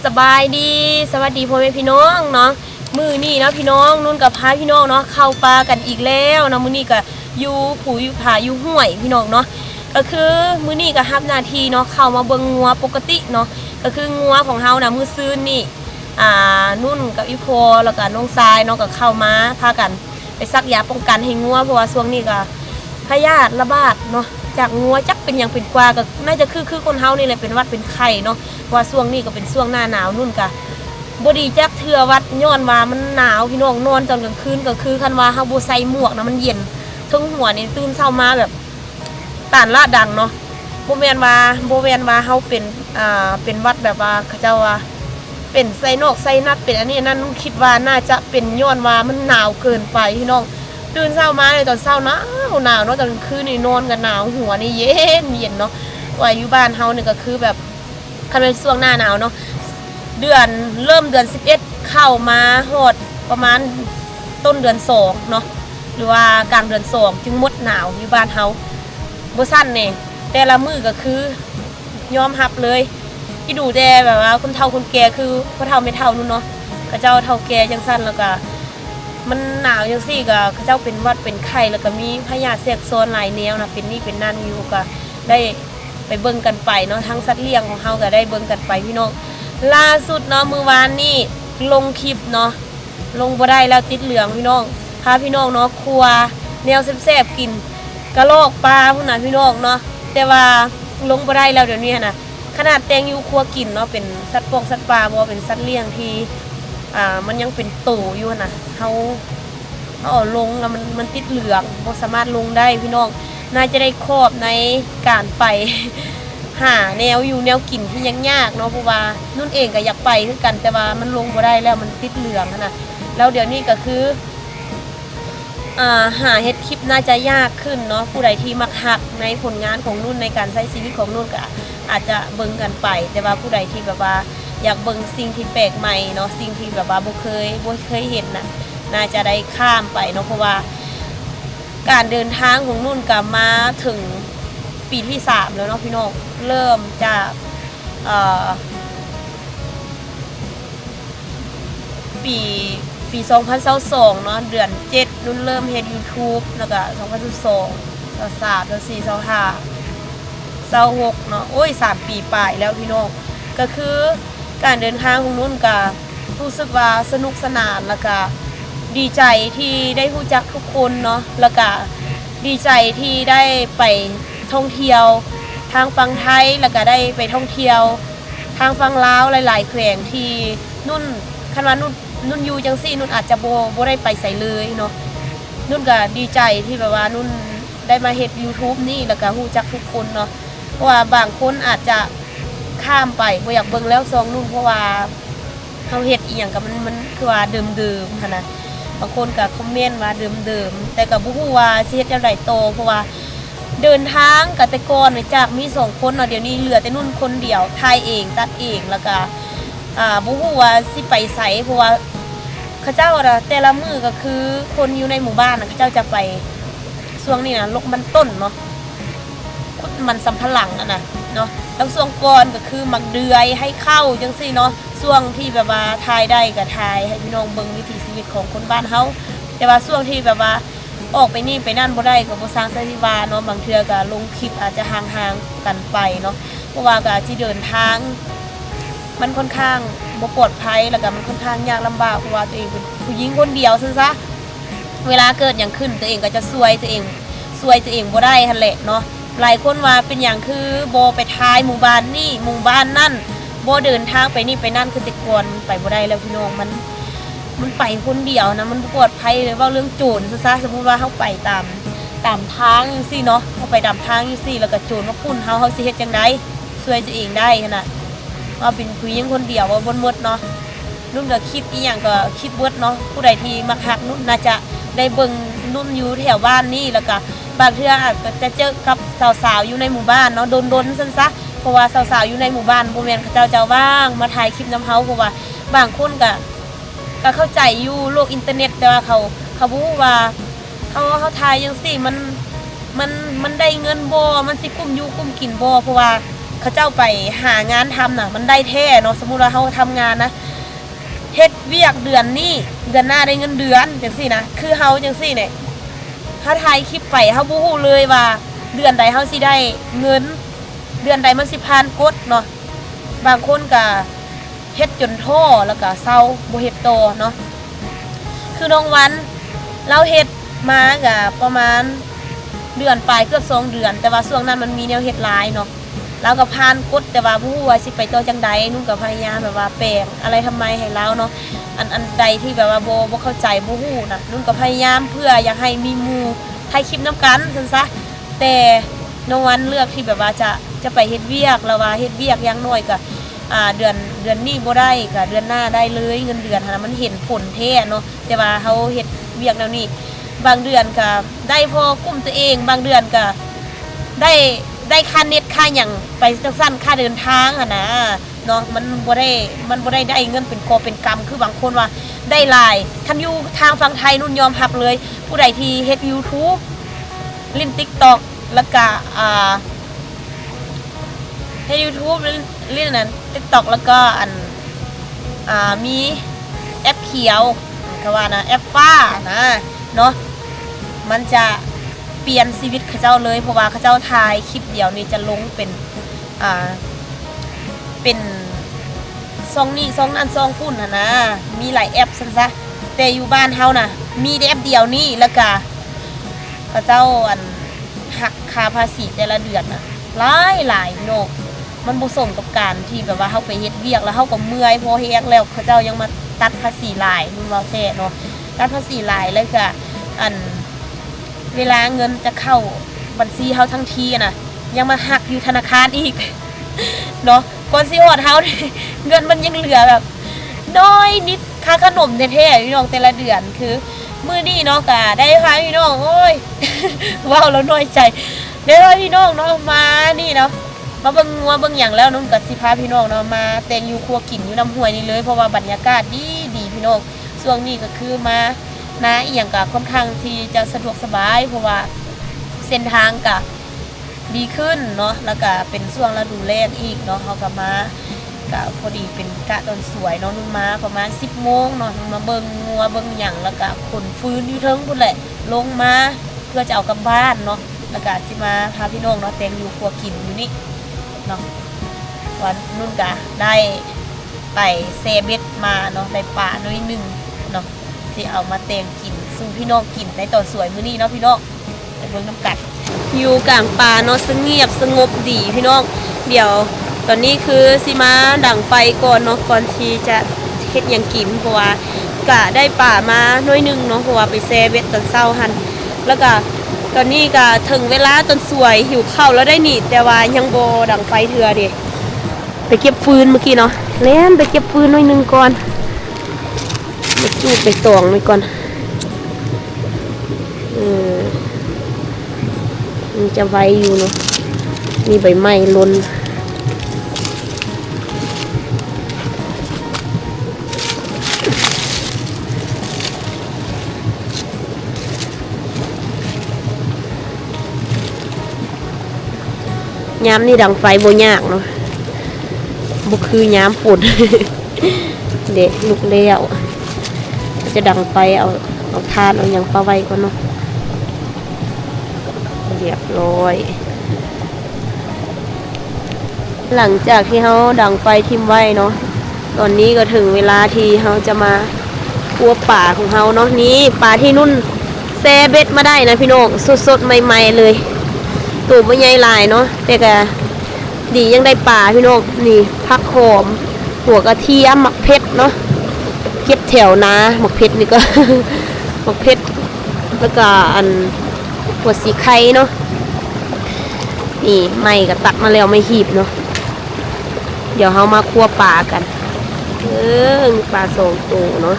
สบายดีสวัสดีพ่อแม่พี่น้องเนาะมือนี่เนาะพี่น้องนุ่นกับพาพี่น้องเนาะเข้าปลากันอีกแล้วเนาะมื้อนี้ก็อยู่ผูอยู่ผาอยู่ห้วยพี่น้องเนาะก็คือมื้อนี้ก็รับหน้าที่เนาะเข้ามาเบิ่งงัวปกติเนาะก็คืองัวของเฮานะมื้อซื่นนี่นุ่นกับอีโพแล้วก็น้องทรายเนาะก็เข้ามาพากันไปซักยาป้องกันให้งัวเพราะว่าช่วงนี้ก็พยาธิระบาดเนาะจากงัวจักเป็นอย่างเป็นกว่าก็น่าจะคือคนเฮานี่แหละเป็นวัดเป็นไข้เนาะว่าช่วงนี้ก็เป็นช่วงหน้าหนาวนุ่นก็บ่ดีจักเทื่อวัดย้อนว่ามันหนาวพี่น้องนอนตอนกลางคืนก็คือคันว่าเฮาบ่ใส่หมวกนะมันเย็นทั้งหัวนี่ตื่นเช้ามาแบบตานละดังเนาะบ่แม่นว่าเฮาเป็นวัดแบบว่าเขาเจ้าว่าเป็นไซนอกไซนัดเป็นอันนี้นั่นคิดว่าน่าจะเป็นย้อนว่ามันหนาวเกินไปพี่น้องตื่นเช้ามาในตอนเช้าหนาวเนาะตอนกลางคืนนี่นอนกันหนาวหัวนี่เย็นเนาะว่าอยู่บ้านเฮานี่ก็คือแบบคันเป็นช่วงหน้าหนาวเนาะเริ่มเดือน11เข้ามาฮอดประมาณต้นเดือน2เนาะหรือว่ากลางเดือน2จึงหมดหนาวอยู่บ้านเฮาบ่ซั่นแน่แต่ละมื้อก็คือยอมรับเลยที่ดูแต่แบบว่าคนเฒ่าคนแก่คือพ่อเฒ่าแม่เฒ่านู่นเนาะเขาเจ้าเฒ่าแก่จังซั่นแล้วก็มันหนาวจังซี่ก็เขาเจ้าเป็นหวัดเป็นไข้แล้วก็มีพยาธิแทรกซ้อนหลายแนวนะเป็นนี่เป็นนั่นอยู่ก็ได้ไปเบิ่งกันไปเนาะทั้งสัตว์เลี้ยงของเฮาก็ได้เบิ่งกันไปพี่น้องล่าสุดเนาะมื้อวานนี้ลงคลิปเนาะลงบ่ได้แล้วติดเหลืองพี่น้องพาพี่น้องเนาะครัวแนวแซ่บๆกินกะโลกปลาพุ่นน่ะพี่น้องเนาะแต่ว่าลงบ่ได้แล้วเดี๋ยวนี้นะขนาดแตงอยู่ครัวกินเนาะเป็นสัตว์สัตว์ป่าบ่เป็นสัตว์เลี้ยงที่มันยังเป็นโตอยู่น่ะเฮาลงแล้วมันติดเหลืองบ่สามารถลงได้พี่น้องน่าจะได้ครอบในการไปหาแนวอยู่แนวกินที่ยังยากเนาะเพราะว่านุ่นเองก็อยากไปคือกันแต่ว่ามันลงบ่ได้แล้วมันติดเหลืองนะแล้วเดี๋ยวนี้ก็คือหาเฮ็ดคลิปน่าจะยากขึ้นเนาะผู้ใดที่มักฮักในผลงานของนุ่นในการใช้ชีวิตของนุ่นก็อาจจะเบิ่งกันไปแต่ว่าผู้ใดที่แบบว่าอยากเบิ่งสิ่งที่แปลกใหม่เนาะสิ่งที่แบบว่าบ่เคยเห็นน่ะน่าจะได้ข้ามไปเนาะเพราะว่าการเดินทางของนุ่นก็มาถึงปีที่3แล้วเนาะพี่น้องเริ่มจากปี2022เนาะเดือน7นุ่นเริ่มเฮ็ด YouTube แล้วก็2022 23 24 25 26เนาะโอ้ย3ปีปลายแล้วพี่น้องก็คือการเดินทางของนุ่นก็รู้สึกว่าสนุกสนานแล้วก็ดีใจที่ได้รู้จักทุกคนเนาะแล้วก็ดีใจที่ได้ไปท่องเที่ยวทางฝั่งไทยแล้วก็ได้ไปท่องเที่ยวทางฝั่งลาวหลายๆแขวงที่นุ่นคันว่านุ่นอยู่จังซี่นุ่นอาจจะบ่ได้ไปใส่เลยเนาะนุ่นก็ดีใจที่แบบว่านุ่นได้มาเฮ็ด YouTube นี่แล้วก็รู้จักทุกคนเนาะเพราะว่าบางคนอาจจะข้ามไปบ่อยากเบิ่งแล้วซองนุ่นเพราะว่าเฮาเฮ็ดอีหยังก็มันคือว่าเดิมๆหั่นน่ะบางคนก็คอมเมนต์ว่าเดิมๆแต่ก็บ่ฮู้ว่าสิเฮ็ดจังได๋โตเพราะว่าเดินทางกับแต่ก่อนจากมี2คนเนาะเดี๋ยวนี้เหลือแต่นุ่นคนเดียวถ่ายเองตัดเองแล้วก็บ่ฮู้ว่าสิไปไสเพราะว่าเขาเจ้าแต่ละมื้อก็คือคนอยู่ในหมู่บ้านน่ะเขาเจ้าจะไปช่วงนี้น่ะลกมันต้นเนาะมันสำปะหลังอ่ะนะเนาะแล้วช่วงก่อนก็คือมักเดือยให้เข้าจังซี่เนาะช่วงที่แบบว่าถ่ายได้ก็ถ่ายให้พี่น้องเบิ่งวิถีชีวิตของคนบ้านเฮาแต่ว่าช่วงที่แบบว่าออกไปนี่ไปนั่นบ่ได้ก็บ่สร้างสถิติเนาะบางเทื่อก็ลงคลิปอาจจะห่างๆกันไปเนาะเพราะว่าก็ที่เดินทางมันค่อนข้างบ่ปลอดภัยแล้วก็มันค่อนข้างยากลำบากเพราะว่าตัวเองเป็นผู้หญิงคนเดียวซะเวลาเกิดหยังขึ้นตัวเองก็จะซวยตัวเองบ่ได้หั่นแหละเนาะหลายคนว่าเป็นอย่างคือบ่ไปทายหมู่บ้านนี่หมู่บ้านนั่นบ่เดินทางไปนี่ไปนั่นคือแต่ก่อนไปบ่ได้แล้วพี่น้องมันไปคนเดียวนะมันปลอดภัยเลยว่าเรื่องโจรซะสมมุติว่าเฮาไปตามทางจังซี่เนาะเฮาไปตามทางจังซี่แล้วก็โจรมาปุ้นเฮาสิเฮ็ดจังได๋ช่วยตัวเองได้ขนาดว่าเป็นผู้หญิงคนเดียวว่าบ่หมดเนาะนุ่นก็คิดอีหยังก็คิดเบิดเนาะผู้ใดที่มักฮักนุ่นน่าจะได้เบิ่งนุ่นอยู่แถวบ้านนี่แล้วก็บางเทื่ออาจจะเจอกับสาวๆอยู่ในหมู่บ้านเนาะโดนๆซั่นซะเพราะว่าสาวๆอยู่ในหมู่บ้านบ่แม่นเขาเจ้าว่างมาถ่ายคลิปนำเฮาเพราะว่าบางคนก็เข้าใจอยู่โลกอินเทอร์เน็ตแต่ว่าเขาบ่ฮู้ว่าเขาถ่ายจังซี่มันได้เงินบ่มันสิคุ้มอยู่คุ้มกินบ่เพราะว่า เขาเจ้าไปหางานทำน่ะมันได้แท้เนาะสมมุติว่าเขาทำงานนะเฮ็ดเวียกเดือนนี้เดือนหน้าได้เงินเดือนจังซี่นะคือเฮาจังซี่เนี่ยถ้าถ่ายคลิปไปเฮาบ่ฮู้เลยว่าเดือนใดเฮาสิได้เงินเดือนใดมันสิผ่านกฎเนาะบางคนก็เฮ็ดจนท้อแล้วก็เศร้าบ่เฮ็ดต่อเนาะคือน้องวันเราเฮ็ดมาก็ประมาณเดือนปลายเกือบ2เดือนแต่ว่าช่วงนั้นมันมีแนวเฮ็ดหลายเนาะแล้วก็ผ่านกฎแต่ว่าบ่ฮู้ว่าสิไปต่อจังใดนุ่นก็พยายามแบบว่าแปลงอะไรทำไมให้แล้วเนาะอันใดที่แบบว่าบ่เข้าใจบ่ฮู้น่ะนุ่นก็พยายามเพื่ออยากให้มีหมู่ถ่ายคลิปนํกันซั่นซะแต่น้องวันเลือกที่แบบว่าจะไปเฮ็ดเวียกแล้วว่าเฮ็ดเวียกอย่างน้อยก็เดือนนี้บ่ได้ก็เดือนหน้าได้เลยเงินเดือนหั่นน่ะมันเห็นผลแท้เนาะแต่ว่าเฮาเฮ็ดเวียกแนวนี้บางเดือนก็ได้พอกุ้มตัวเองบางเดือนก็ได้ค่าเน็ตค่าหยังไปจังซั่นค่าเดินทางหั่นนะเนาะมันบ่ได้เงินเป็นกอบเป็นกำคือบางคนว่าได้หลายคันอยู่ทางฝั่งไทยนุ่นยอมรับเลยผู้ใดที่เฮ็ด YouTube เล่น TikTok แล้วก็ให้ YouTube เล่นนั้น TikTok แล้วก็มีแอปเขียวก็ว่านะแอปฟ้านะเนาะมันจะเปลี่ยนชีวิตเขาเจ้าเลยเพราะว่าเขาเจ้าถ่ายคลิปเดียวนี้จะลงเป็นซองนี้ซองนั้นซองพุ่นนะมีหลายแอปซั่นซะแต่อยู่บ้านเฮาน่ะมีแอปเดียวนี้แล้วก็เขาเจ้าหักค่าภาษีแต่ละเดือนน่ะหลายโนกมันบ่สมกับการที่แบบว่าเฮาไปเฮ็ดเวียกแล้วเฮาก็เมื่อยพอเฮ็ดแล้วเขาเจ้ายังมาตัดภาษีหลายมึงว่าแท้เนาะตัดภาษีหลายเลยก็เวลาเงินจะเข้าบัญชีเฮาทั้งทีน่ะยังมาหักอยู่ธนาคารอีกเนาะก่อนสิฮอดเฮาเงินมันยังเหลือแบบน้อยนิดค่าขนมแท้ๆพี่น้องแต่ละเดือนคือมื้อนี้เนาะก็ได้พาพี่น้องโอ้ยว้าวแล้วน้อยใจได้พาพี่น้องเนาะมานี่เนาะมาเบิ่งงัวเบิ่งหยังแล้วนุ่นก็สิพาพี่น้องเนาะมาแต่งอยู่ครัวกินอยู่น้ำห้วยนี่เลยเพราะว่าบรรยากาศดีพี่น้องช่วงนี้ก็คือมานะอีหยังก็ค่อนข้างที่จะสะดวกสบายเพราะว่าเส้นทางก็ดีขึ้นเนาะแล้วก็เป็นช่วงฤดูแล้งอีกเนาะเฮาก็มาก็พอดีเป็นกะตอนสวยเนาะนุ่นมาประมาณ 10 โมงเนาะมาเบิ่งงัวเบิ่งหยังแล้วก็ขนฟืนอยู่เทิงพุ่นแหละลงมาเพื่อจะเอากลับบ้านเนาะแล้วก็สิมาพาพี่น้องเนาะแต่งอยู่ครัวกินอยู่นี่เนาะวันนุ่นก็ได้ไปเซเบ็ดมาเนาะได้ปลาน้อยนึงเนาะสิเอามาแต่งกินสู่พี่น้องกินในตอนสวยมื้อนี้เนาะพี่น้องไปเบิ่งน้ำกัดอยู่กลางป่าเนาะสงบดีพี่น้องเดี๋ยวตอนนี้คือสิมาดังไฟก่อนเนาะก่อนที่จะเฮ็ดหยังกินเพราะว่ากะได้ป่ามาน้อยนึงเนาะเพราะว่าไปเซเบ็ดตอนเช้าหั่นแล้วก็ตอนนี้ก็ถึงเวลาตอนสวยหิวข้าวแล้วได้นี่แต่ว่ายังบ่ดังไฟเทื่อดิไปเก็บฟืนเมื่อกี้เนาะเล่นไปเก็บฟืนหน่อยนึงก่อนไปจูบไปตองหน่อยก่อนมันจะไวอยู่เนาะมีใบไม้ล้นย้ำนี่ดังไฟโบยากเนาะบุคือย้ำฝุ่น เด็กลุกเลี้ยวจะดังไฟเอาทานเอาอย่างปลาไว้ก่อนเนาะเรียบร้อยหลังจากที่เขาดังไฟทิมไว้เนาะตอนนี้ก็ถึงเวลาที่เขาจะมาคั่วป่าของเขาเนาะนี้ป่าที่นุ่นแซ่เบ็ดมาได้นะพี่น้องสดๆใหม่ๆเลยตูบไม่ใหญ่หลายเนาะแต่ก็ดียังได้ป่าพี่น้องนี่ผักหอมหัวกระเทียมหมักเพชรเนาะเก็บแถวนาหมักเพชรนี่ก็ หมักเพชรแล้วก็หัวสีไข่เนาะนี่ไม่ก็ตัดมาแล้วไม่หีบเนาะเดี๋ยวเรามาคั่วป่ากันปลา2 ตัวเนาะ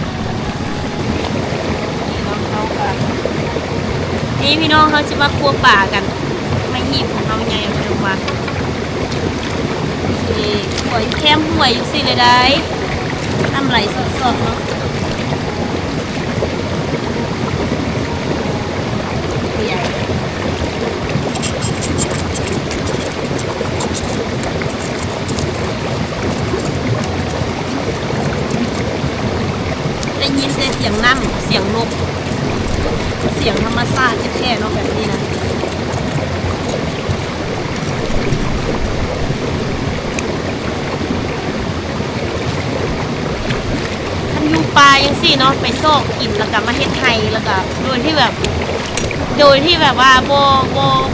นี่พี่น้องเขาจะมาคั่วป่ากันไม่หีบของเราไงเอาไปดูว่าหวยแคมหวยอยู่สิเลยได้ทำไหลสดๆเนาะใ แต่เสียงน้ำเสียงนกเสียงธรรมชาติแท้ๆเนาะแบบนี้นะท่านอยู่ป่ายังสิเนาะไปซอกกินแล้วก็มาเฮ็ดไทยแล้วก็โดยที่แบบว่าโบ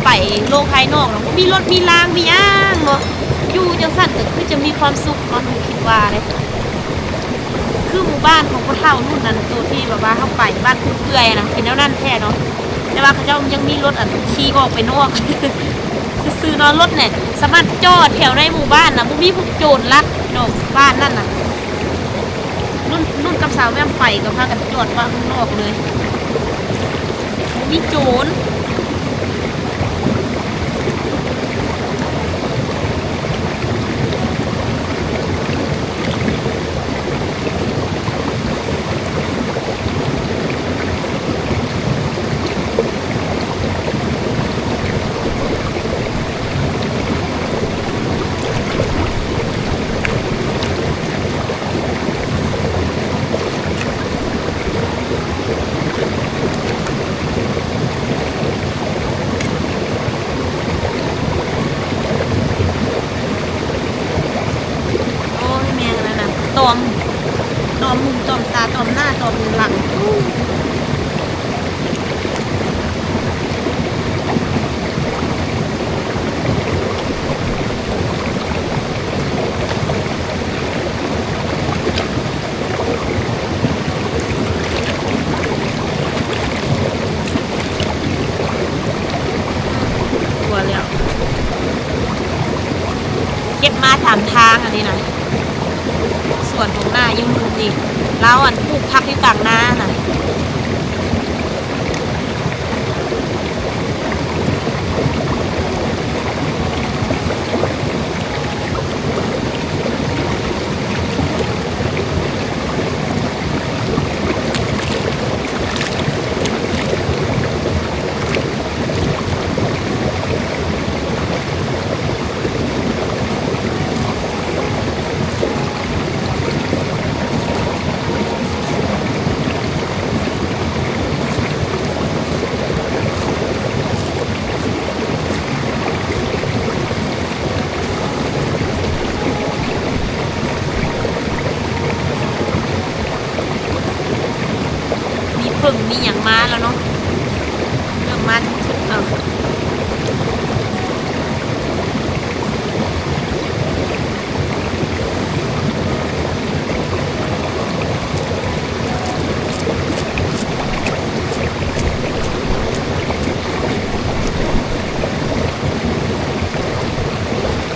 ไปโลกภายนอกแล้วมีรถมีรางมีย่างเนาะอยู่จังสั่นก็คือจะมีความสุขเนาะคิดว่าเลยคือหมู่บ้านของพ่อเฒ่ารุ่นนั้นตัวที่แบบว่าเข้าไปบ้านคุณเปื่อยนะเป็นแล้วนั่นแท้เนาะแต่ว่าเขาเจ้ายังมีรถขี่ออกไปนอกซื้อเนาะรถเนี่ยสามารถจอดแถวในหมู่บ้านนะบ่มีพวกโจรลักเนาะบ้านนั่นน่ะนุ่นกับสาวแม่ไปก็พากันจอดว่าข้างนอกเลยมีโจรตอมมุมตอมตาตอมหน้าตอมหลังตัวแล้วเก็บมาถามทางอันนี้นะส่วนของหน้ายุ่งนี่แล้วปลูกผักอยู่กลางหน้าน่ะผึ่งมีอย่างมาแล้วเนาะเริ่มมาถึง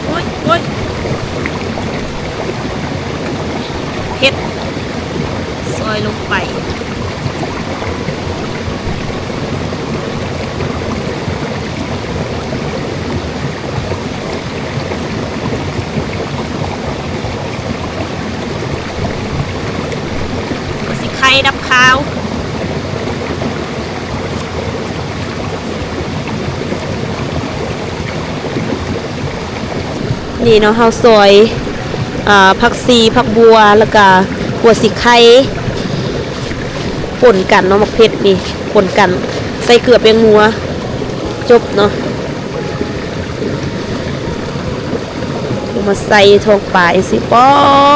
โอ้ยเฮ็ดซอยลงไปไข่ดับข้าวนี่เนาะเฮาซอยผักซีผักบัวแล้วก็หัวสิไข่ป่นกันเนาะมักเผ็ดนี่ป่นกันใส่เกลือเปียงมัวจบเนาะมาใส่ทองปลาอย่างสิป้อ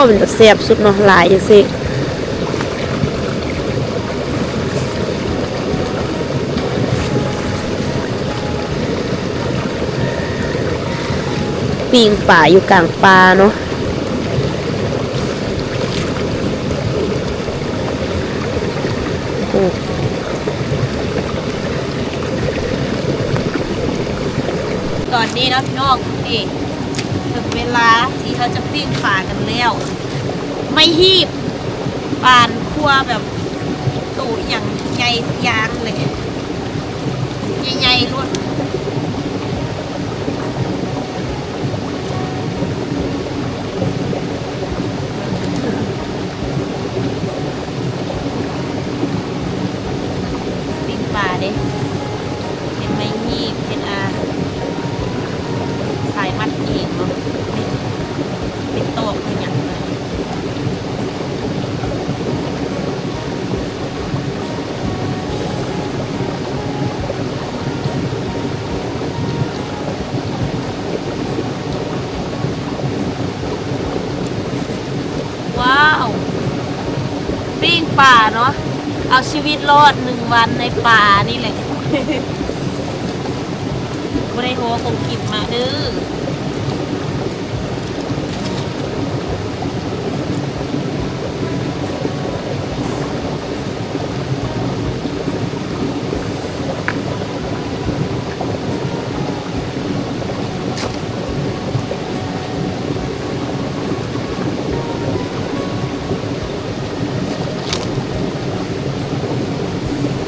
มันแบบแซ่บสุดเนาะหลายอย่างสิปิงป่าอยู่กลางปลาเนาะตอนนี้นะพี่น้องนี่ถึงเวลาที่เขาจะปิ้งปลากันแล้วไม่ฮีบปานคั่วแบบตูอย่างใหญ่ยางเลยใหญ่ๆล้วนปิ้งปลาเด้เป็นไม่ฮีบเป็นสายมัดเองเนาะเป็นโต๊ะเป็นอย่างไร ปิ้งป่าเนาะเอาชีวิตรอด1 วันในป่านี่แหละไม่ได้โหคงกินมาเด้อ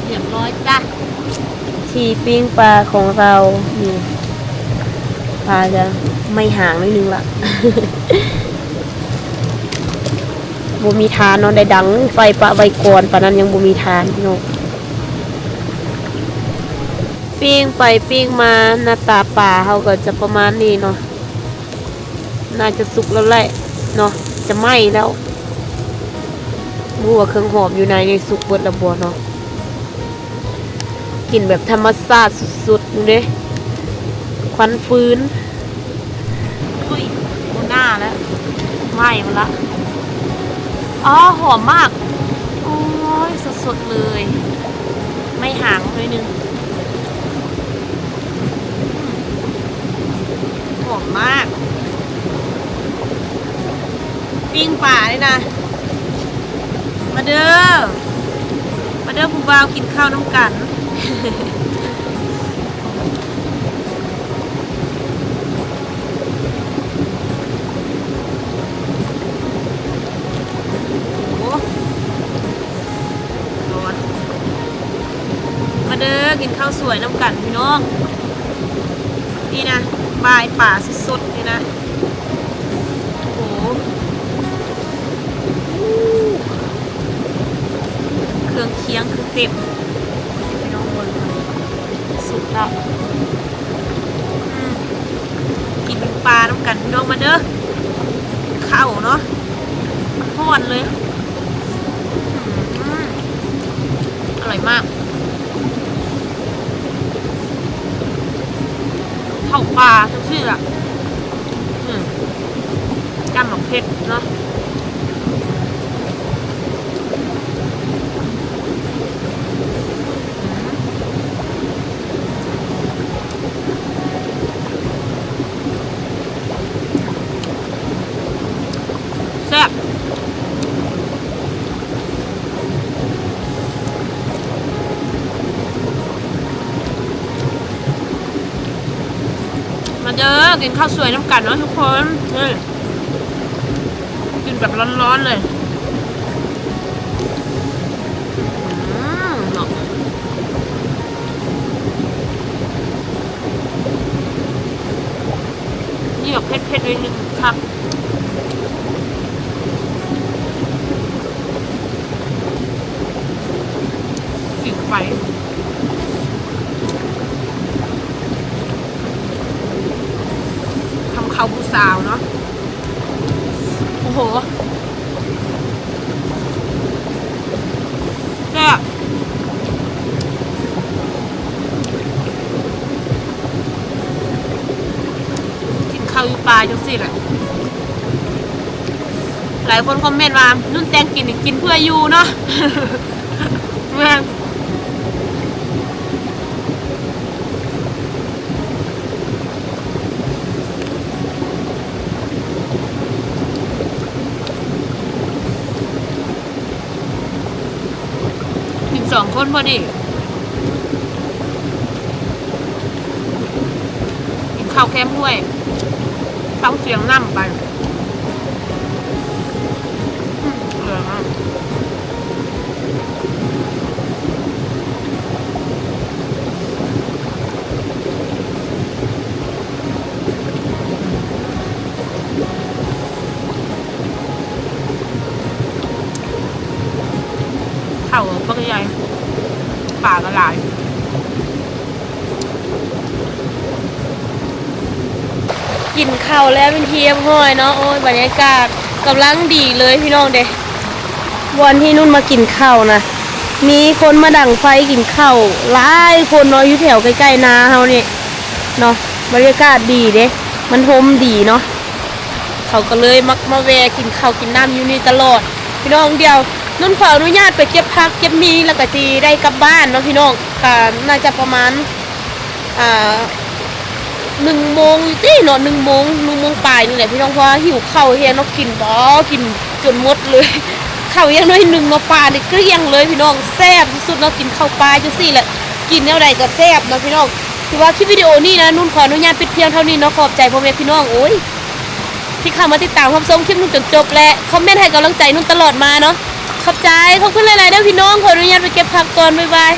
เรียบร้อยจ้ะที่ปิ้งปลาของเรานี่ปลาจะไม่ห่างนิดนึงละ บ่มีทานเนาะได้ดังไฟปะไว้ก่อนปะนั้นยังบ่มีทานพี่น้องปิ้งไปปิ้งมาหน้าตาปลาเขาก็จะประมาณนี้เนาะน่าจะสุกแล้วแหละเนาะจะไหม้แล้วบัวเครื่องหอมอยู่ในสุกเบิดละบัวเนาะกลิ่นแบบธรรมชาติสุดๆดูดิควันฟืนอุ้ยโหหน้าแล้วไหม้มาละอ๋อหอมมากโอ้ยสดๆเลยไม่ห่างเลยนึงหอมมากปิ้งป่าเลยนะมาเด้อผู้บ่าวกินข้าวน้ำกันมาเด้อกินข้าวสวยน้ำกันพี่น้องนี่นะบายป่าสุดๆนี่นะโอ้โหเครื่องเคียงคือเต็มพี่น้องบนสุดแล้วกินปลาน้ำกันพี่น้องมาเด้อข้าวเนาะทอดเลยอร่อยมากข้าวปลาทั้งชื่ออ่ะจำหมกเผ็ดเนาะแซ่บมาเด้อกินข้าวสวยน้ำกันเนาะทุกคนกินแบบร้อนๆเลยเนาะนี่แบบเผ็ดๆนิดนึงครับปิดไฟทำข้าวผู้สาวเนาะโอ้โหแซ่บกินข้าวอยู่ปลาจังสิแหละหลายคนคอมเมนต์ว่านุ่นแตงกินเพื่ออยู่เนาะแม่2 คนพอดีกินข้าวแคมด้วยต้องเสียงน้ำไปข้าวปักใหญ่ป่ากระลายกินข้าวแล้วเป็นเทียมห้อยเนาะโอ้ยบรรยากาศกำลังดีเลยพี่น้องเด้วันที่นุ่นมากินข้าวนะมีคนมาดั่งไฟกินข้าวหลายคนเนาะอยู่แถวใกล้ๆนาเฮานี่เนาะบรรยากาศดีเด้มันโฮมดีเนาะเขาก็เลยมักมาแวะกินข้าวกินน้ำอยู่นี่ตลอดพี่น้องเดียว นุ่นขออนุญาตไปเก็บผักเก็บมีแล้วก็จีได้กลับบ้านเนาะพี่น้องก็น่าจะประมาณ1 โมงอยู่ที่เนาะ1 โมงปลายนี่แหละพี่น้องเพราะว่าหิวข้าวเฮียเนาะกินกินจนหมดเลยข้าวยังน้อย1เนาะปลานี่เกลี้ยงเลยพี่น้องแซ่บสุดๆเนาะกินข้าวปลาจังซี่แหละกินแนวใดก็แซ่บเนาะพี่น้องถือว่าคลิปวิดีโอนี้นะนุ่นขออนุญาตปิดเพียงเท่านี้เนาะขอบใจพ่อแม่พี่น้องโอ้ยที่เข้ามาติดตามรับชมคลิปนุ่นจนจบและคอมเมนต์ให้กำลังใจนุ่นตลอดมาเนาะขอบคุณหลายๆเด้อพี่น้องขออนุญาตไปเก็บผักก่อนบ๊ายบาย